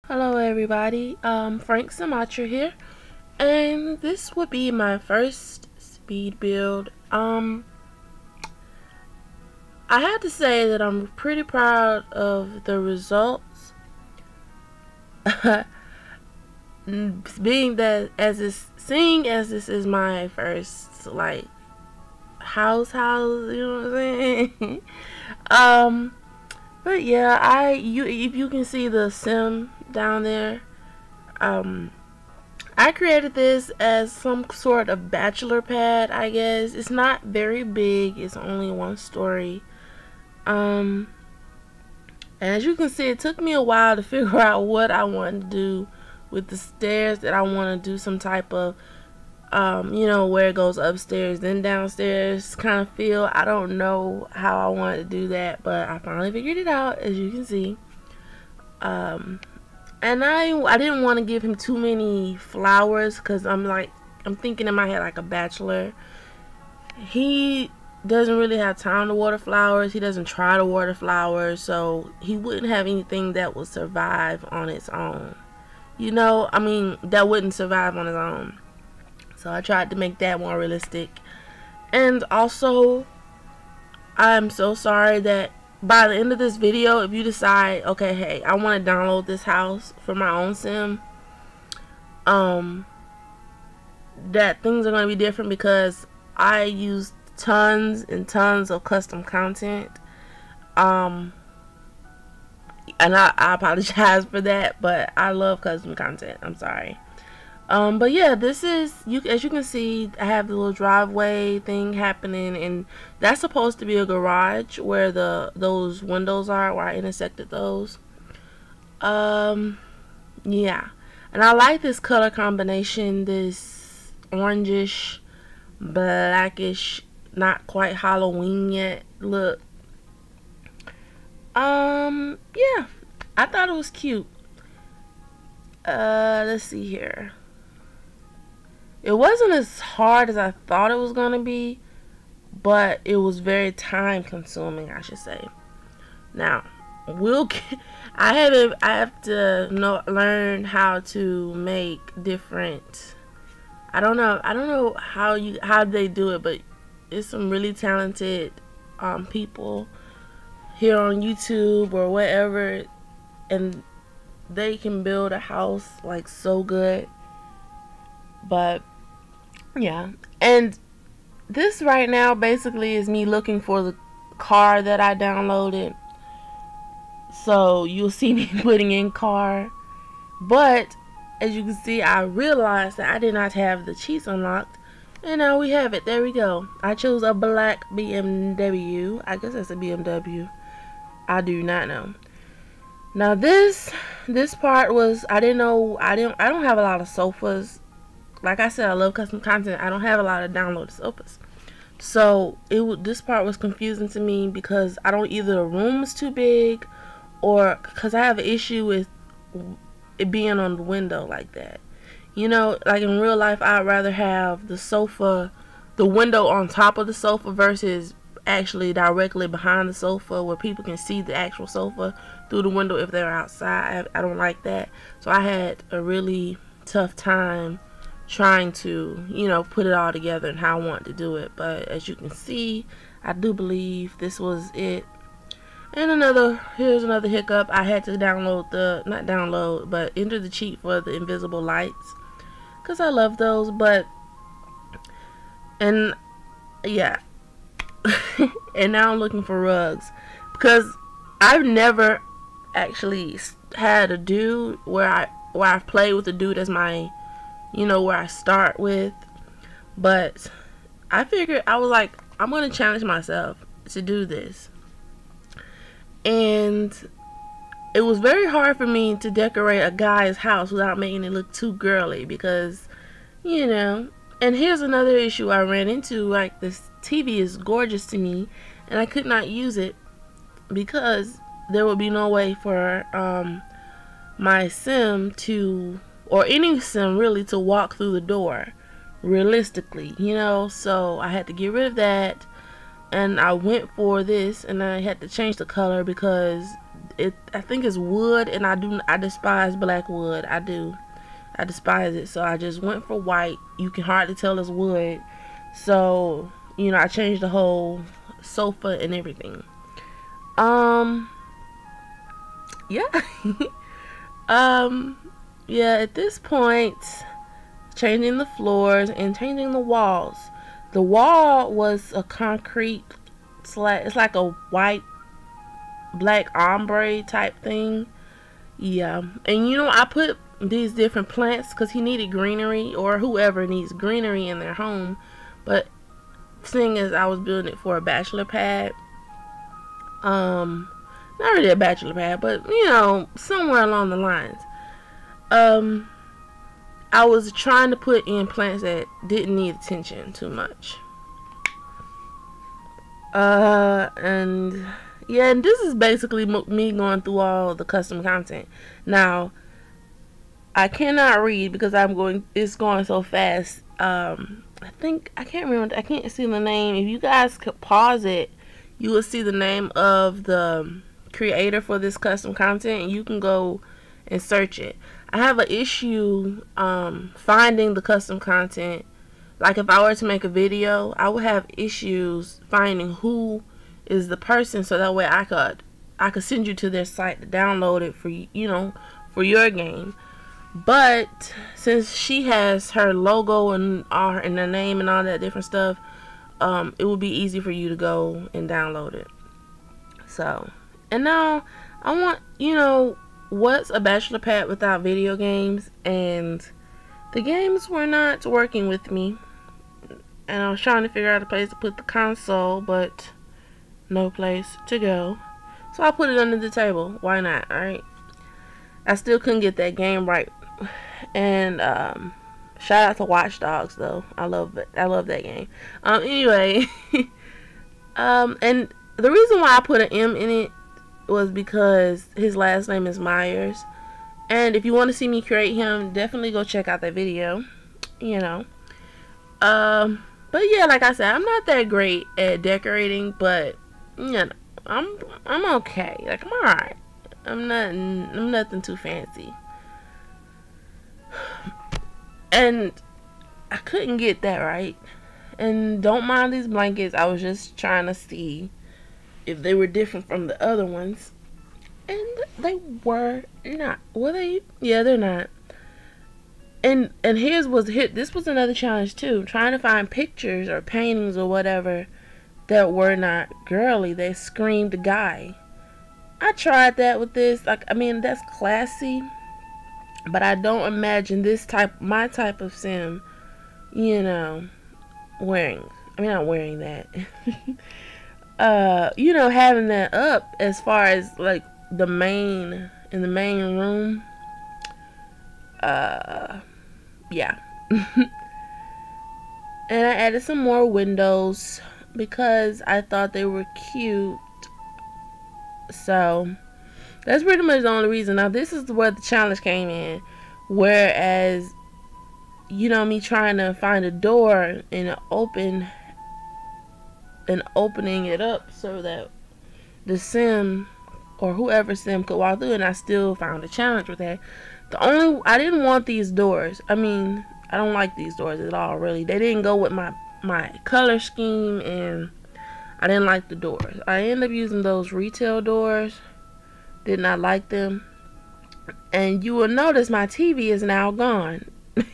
Hello everybody, franksimatra here, and this would be my first speed build. I have to say that I'm pretty proud of the results. Being that seeing as this is my first like house, you know what I'm saying? But yeah, if you can see the sim down there, I created this as some sort of bachelor pad, I guess. It's not very big, it's only one story. And as you can see, it took me a while to figure out what I wanted to do with the stairs, that I want to do some type of where it goes upstairs then downstairs kind of feel. I don't know how I wanted to do that, but I finally figured it out, as you can see. And I didn't want to give him too many flowers, because I'm thinking in my head like a bachelor. He doesn't really have time to water flowers. He doesn't try to water flowers, so he wouldn't have anything that would survive on its own. That wouldn't survive on its own. So I tried to make that more realistic. And also, I'm so sorry that by the end of this video, if you decide, okay, hey, I want to download this house for my own sim, that things are going to be different, because I used tons and tons of custom content. And I apologize for that, but I love custom content. I'm sorry. But yeah, this is, as you can see, I have the little driveway thing happening, and that's supposed to be a garage where those windows are, where I intersected those. Yeah, and I like this color combination, this orangish, blackish, not quite Halloween yet look. Yeah, I thought it was cute. Let's see here. It wasn't as hard as I thought it was going to be, but it was very time consuming, I should say. Now, I have to learn how to make different, I don't know how they do it, but it's some really talented people here on YouTube or whatever, and they can build a house like so good. But yeah, and this right now basically is me looking for the car that I downloaded. So you'll see me putting in car, but as you can see, I realized that I did not have the cheats unlocked, and now we have it. There we go. I chose a black BMW. I guess that's a BMW. I do not know. Now this part was, I don't have a lot of sofas. Like I said, I love custom content. I don't have a lot of downloaded sofas, so this part was confusing to me, because either the room is too big, or because I have an issue with it being on the window like that. Like in real life, I'd rather have the window on top of the sofa, versus actually directly behind the sofa, where people can see the actual sofa through the window if they're outside. I don't like that. So I had a really tough time trying to put it all together and how I want to do it. But as you can see, I do believe this was it. And here's another hiccup. I had to enter the cheat for the invisible lights, because I love those. And yeah. And now I'm looking for rugs, because I've never actually had a dude where I've played with a dude as my, where I start with. But I figured, I was like, I'm going to challenge myself to do this. And it was very hard for me to decorate a guy's house without making it look too girly, because, and here's another issue I ran into. Like, this TV is gorgeous to me, and I could not use it because there would be no way for my sim or any sim really, to walk through the door realistically, so I had to get rid of that. And I went for this, and I had to change the color because I think it's wood, and I despise black wood. I despise it. So I just went for white. You can hardly tell it's wood. So, you know, I changed the whole sofa and everything. Yeah. Yeah, at this point, changing the floors and changing the walls. The wall was a concrete slab. It's like a white black ombre type thing. Yeah. And you know, I put these different plants because he needed greenery, or whoever needs greenery in their home. But seeing as I was building it for a bachelor pad, not really a bachelor pad, but you know, somewhere along the lines, I was trying to put in plants that didn't need attention too much. And yeah, and this is basically me going through all the custom content. Now, I cannot read because it's going so fast. I can't remember, I can't see the name. If you guys could pause it, you will see the name of the creator for this custom content, and you can go and search it. I have an issue finding the custom content. Like if I were to make a video, I would have issues finding who is the person, so that way I could send you to their site to download it for, you know, for your game. But since she has her logo and her name and all that different stuff, it would be easy for you to go and download it. So, and now I want, you know, what's a bachelor pad without video games? And the games were not working with me, and I was trying to figure out a place to put the console, but no place to go. So I put it under the table. Why not, right? I still couldn't get that game right. And shout out to Watch Dogs though. I love it. I love that game. Anyway, and the reason why I put an M in it was because his last name is Myers. And if you want to see me create him, definitely go check out that video. You know. But yeah, like I said, I'm not that great at decorating, but you know, I'm okay. Like I'm alright. I'm nothing too fancy. And I couldn't get that right. And don't mind these blankets. I was just trying to see if they were different from the other ones. And they were not. Were they? Yeah, they're not. And this was another challenge too. Trying to find pictures or paintings or whatever that were not girly. They screamed guy. I tried that with this. Like, I mean, that's classy. But I don't imagine my type of sim, you know, not wearing that. You know, having that up as far as like in the main room. Yeah. And I added some more windows because I thought they were cute. So that's pretty much the only reason. Now this is where the challenge came in. Whereas, you know, me trying to find a door and opening it up so that the sim or whoever sim could walk through, and I still found a challenge with that. I didn't want these doors. I mean, I don't like these doors at all, really. They didn't go with my color scheme, and I didn't like the doors. I ended up using those retail doors. Did not like them. And you will notice my TV is now gone.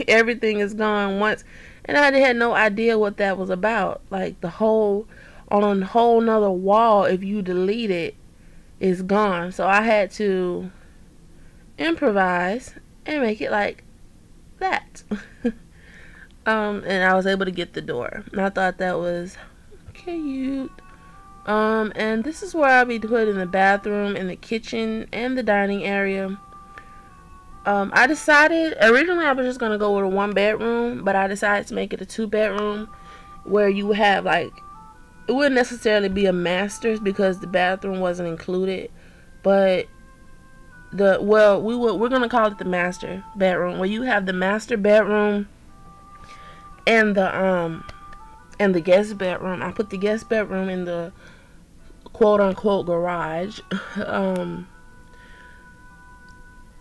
Everything is gone once. And I had no idea what that was about. Like on a whole nother wall, if you delete it, it's gone. So I had to improvise and make it like that. And I was able to get the door. And I thought that was cute. And this is where I'll be putting the bathroom and the kitchen and the dining area. I decided, originally I was just going to go with a 1-bedroom, but I decided to make it a 2-bedroom where you would have like, it wouldn't necessarily be a master's because the bathroom wasn't included, but we're going to call it the master bedroom, where you have the master bedroom and the guest bedroom. I put the guest bedroom in the quote unquote garage.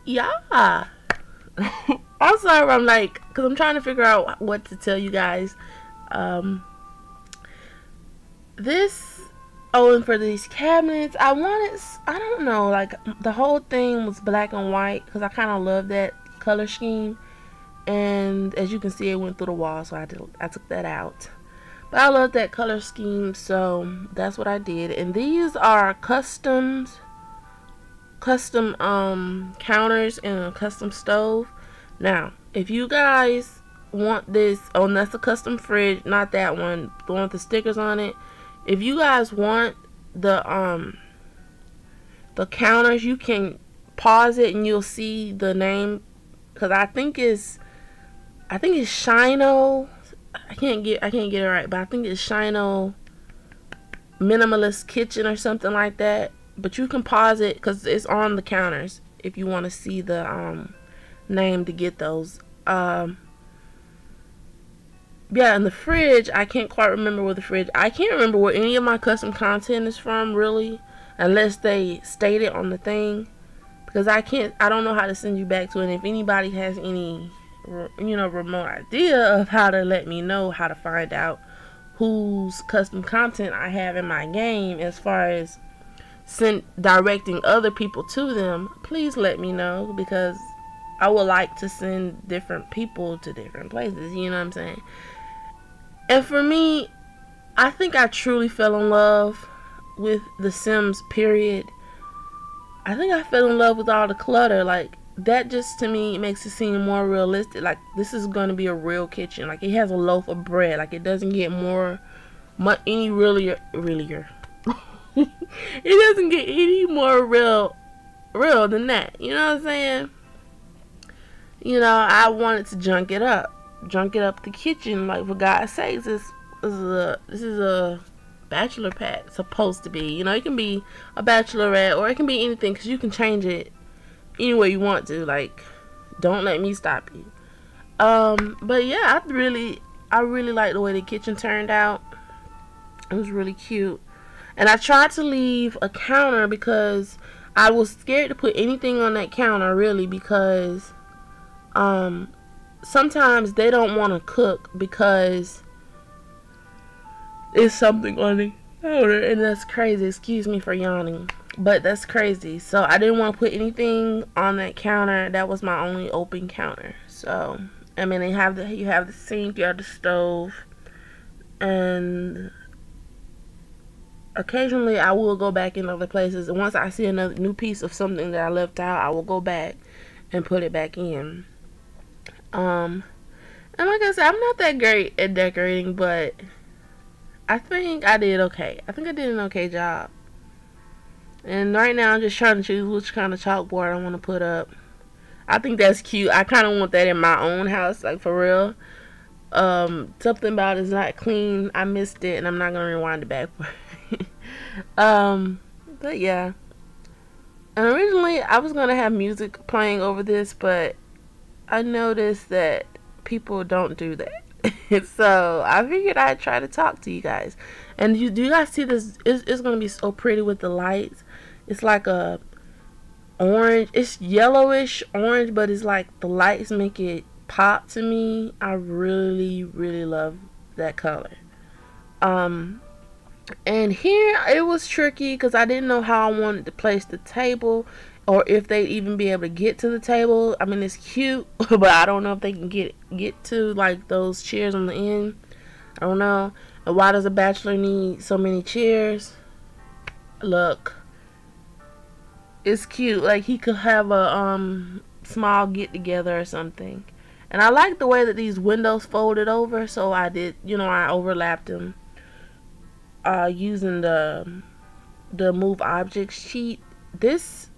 yeah. I'm sorry, I'm like, because I'm trying to figure out what to tell you guys. Um, this, oh, and for these cabinets, I don't know, like, the whole thing was black and white, because I kind of love that color scheme. And as you can see, it went through the wall, so I took that out. But I love that color scheme, so that's what I did. And these are custom counters and a custom stove. Now, if you guys want this, oh, and that's a custom fridge, not that one, the one with the stickers on it. If you guys want the counters, you can pause it and you'll see the name, because I think it's Shino. I can't get it right, but I think it's Shino Minimalist Kitchen or something like that. But you can pause it because it's on the counters if you want to see the name to get those. Yeah, and the fridge, I can't quite remember where I can't remember where any of my custom content is from, really, unless they state it on the thing, because I don't know how to send you back to it. And if anybody has any, remote idea of how to let me know how to find out whose custom content I have in my game, as far as directing other people to them, please let me know, because I would like to send different people to different places, you know what I'm saying? And for me, I think I truly fell in love with The Sims, period. I think I fell in love with all the clutter. Like, that just, to me, makes it seem more realistic. Like, this is going to be a real kitchen. Like, it has a loaf of bread. Like, it doesn't get any realer. It doesn't get any more real than that. You know what I'm saying? I wanted to junk it up the kitchen. Like, for God's sakes, this is a bachelor pad, supposed to be. It can be a bachelorette, or it can be anything, because you can change it any way you want to. Like, don't let me stop you. But yeah, I really like the way the kitchen turned out. It was really cute. And I tried to leave a counter because I was scared to put anything on that counter, really, because sometimes they don't want to cook because it's something on the counter, and that's crazy. Excuse me for yawning, but that's crazy. So I didn't want to put anything on that counter. That was my only open counter. So I mean, you have the sink, you have the stove, and occasionally I will go back in other places. And once I see another new piece of something that I left out, I will go back and put it back in. And like I said, I'm not that great at decorating, but I think I did okay. I think I did an okay job. And right now I'm just trying to choose which kind of chalkboard I want to put up. I think that's cute. I kind of want that in my own house, like, for real. Something about it's not clean. I missed it, and I'm not gonna rewind it back. But yeah. And originally I was gonna have music playing over this, but I noticed that people don't do that. So I figured I'd try to talk to you guys. And do you guys see this? It's gonna be so pretty with the lights. It's like a orange. It's yellowish orange, but it's like the lights make it pop to me. I really, really love that color. And here it was tricky because I didn't know how I wanted to place the table, or if they'd even be able to get to the table. I mean, it's cute, but I don't know if they can get to, like, those chairs on the end. I don't know. And why does a bachelor need so many chairs? Look, it's cute. Like, he could have a small get together or something. And I like the way that these windows folded over, so I did, I overlapped them using the move objects sheet. This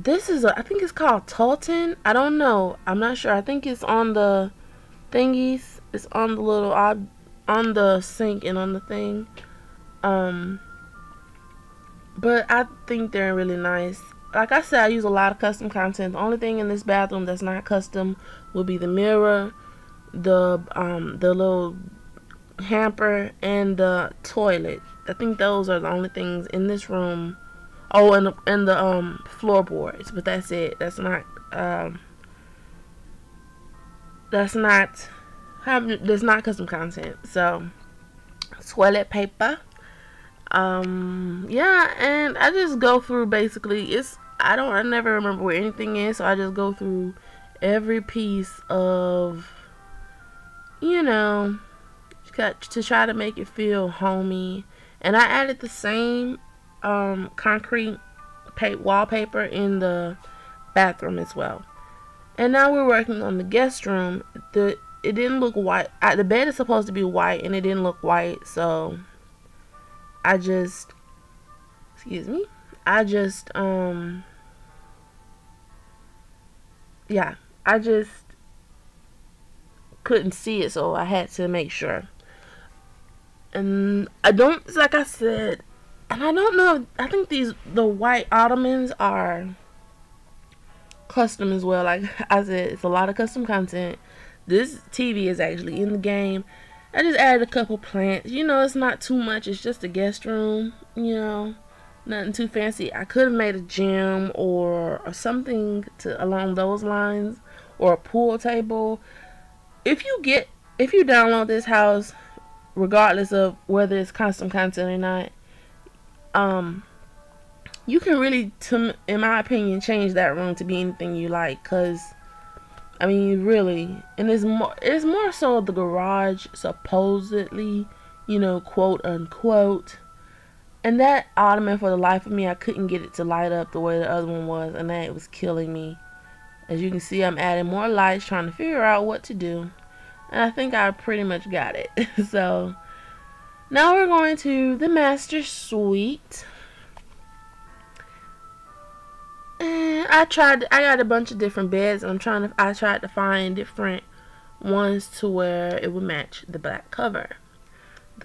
is I think it's called Tolton. I don't know. I'm not sure. I think it's on the thingies. It's on the little on the sink and on the thing. But I think they're really nice. Like I said, I use a lot of custom content. The only thing in this bathroom that's not custom will be the mirror, the little hamper, and the toilet. I think those are the only things in this room. Oh, and the floorboards, but that's it. That's not custom content. So toilet paper. Yeah, and I just go through basically. I never remember where anything is, so I just go through every piece of, to try to make it feel homey. And I added the same concrete wallpaper in the bathroom as well. And now we're working on the guest room. It didn't look white. The bed is supposed to be white, and it didn't look white, so I just couldn't see it, so I had to make sure. And like I said, and I don't know, I think the white ottomans are custom as well. Like I said, it's a lot of custom content. This TV is actually in the game. I just added a couple plants. It's not too much. It's just a guest room. Nothing too fancy. I could have made a gym or something along those lines, or a pool table. If you download this house, regardless of whether it's custom content or not, you can really, in my opinion, change that room to be anything you like. Cause really, and it's more so the garage, supposedly, quote unquote. And that ottoman, for the life of me, I couldn't get it to light up the way the other one was, and that was killing me. As you can see, I'm adding more lights, trying to figure out what to do. And I think I pretty much got it. So now we're going to the master suite. And I got a bunch of different beds, and I tried to find different ones to where it would match the black cover.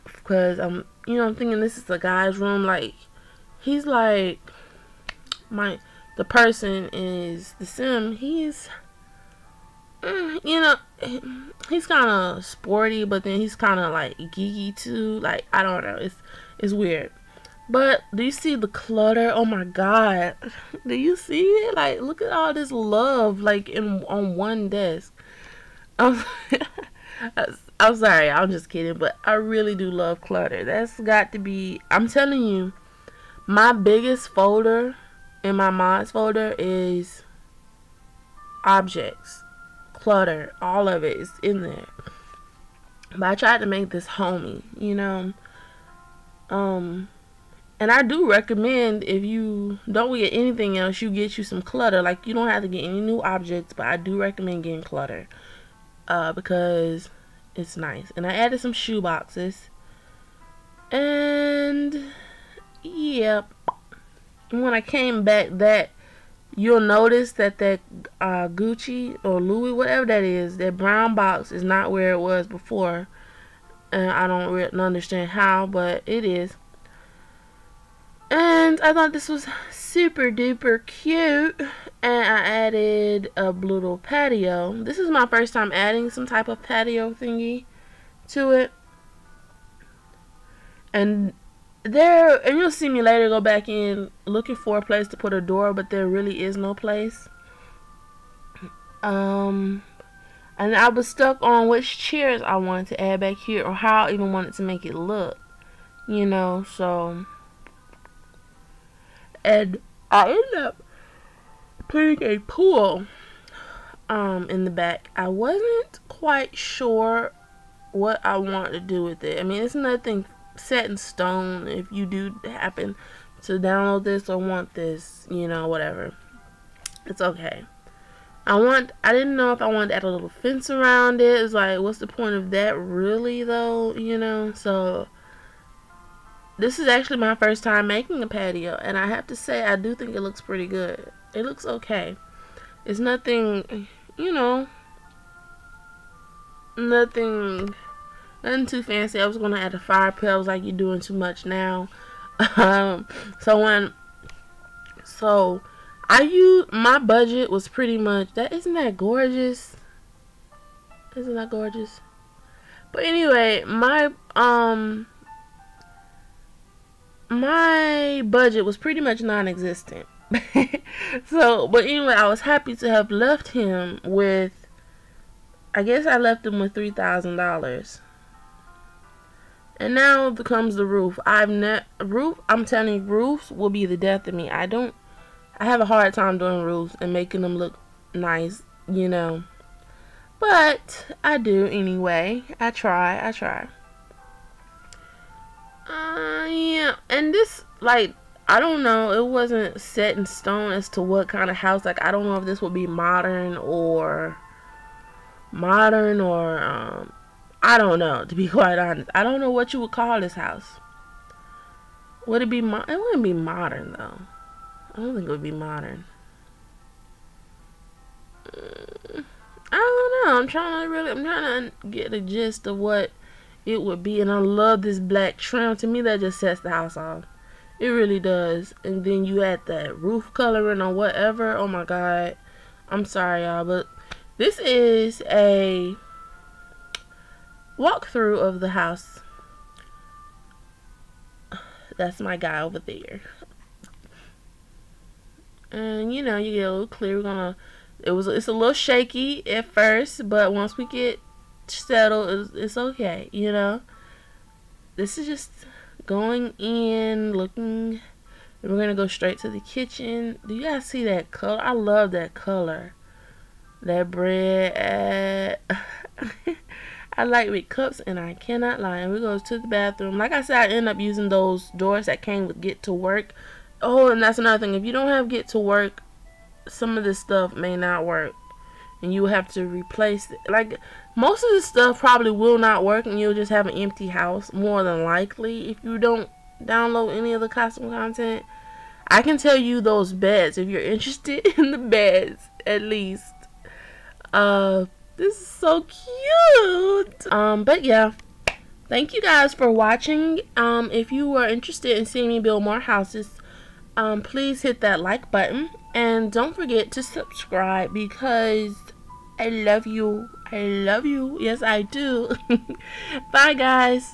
Because I'm thinking this is a guy's room. Like, he's like, the person is the sim. He's he's kind of sporty, but then he's kind of like geeky too. Like, I don't know, it's weird. But do you see the clutter? Oh my god, do you see it? Like, look at all this love, like, on one desk. I'm sorry, I'm just kidding, but I really do love clutter. That's got to be, I'm telling you, my biggest folder in my mods folder is objects, clutter, all of it is in there. But I tried to make this homey, and I do recommend, if you don't get anything else, you get you some clutter. Like, you don't have to get any new objects, but I do recommend getting clutter, because it's nice. And I added some shoe boxes, and yep. And when I came back, you'll notice that Gucci or Louis, whatever that is, that brown box is not where it was before. And I don't really understand how, but it is. And I thought this was super duper cute, and I added a little patio. This is my first time adding some type of patio thingy to it. And you'll see me later go back in looking for a place to put a door, but there really is no place. And I was stuck on which chairs I wanted to add back here, or how I even wanted to make it look, so. And I ended up putting a pool in the back. I wasn't quite sure what I wanted to do with it. I mean, it's nothing set in stone. If you do happen to download this or want this, whatever, it's okay. I didn't know if I wanted to add a little fence around it. It's like, what's the point of that really, though? So this is actually my first time making a patio, and I have to say, I do think it looks pretty good. It looks okay. It's nothing, nothing too fancy. I was going to add a fire pit. I was like, you're doing too much now. My budget was pretty much that. Isn't that gorgeous? Isn't that gorgeous? But anyway, my budget was pretty much non-existent. So, but anyway, I was happy to have left him with, I guess I left him with $3,000. And now comes the roof. I'm telling you, roofs will be the death of me. I have a hard time doing roofs and making them look nice, you know. But I do anyway. I try. Yeah. And this, like, I don't know. It wasn't set in stone as to what kind of house. Like, I don't know if this would be modern or I don't know, to be quite honest. I don't know what you would call this house. Would it be it wouldn't be modern though. I don't think it would be modern. I don't know. I'm trying to get a gist of what it would be. And I love this black trim. To me, that just sets the house off. It really does. And then you add that roof coloring or whatever. Oh my god. I'm sorry, y'all, but this is a walkthrough of the house. That's my guy over there. And you know, you get a little clear. It's a little shaky at first, but once we get settled, it's okay, you know. This is just going in, looking, and we're gonna go straight to the kitchen. Do you guys see that color? I love that color. That bread. I like with cups, and I cannot lie. And we go to the bathroom. Like I said, I end up using those doors that came with Get to Work. Oh, and that's another thing. If you don't have Get to Work, some of this stuff may not work, and you will have to replace it. Like, most of this stuff probably will not work, and you'll just have an empty house, more than likely, if you don't download any of the costume content. I can tell you those beds, if you're interested in the beds, at least. This is so cute. But yeah, thank you guys for watching. If you are interested in seeing me build more houses, please hit that like button, and don't forget to subscribe, because I love you. Yes, I do. Bye, guys.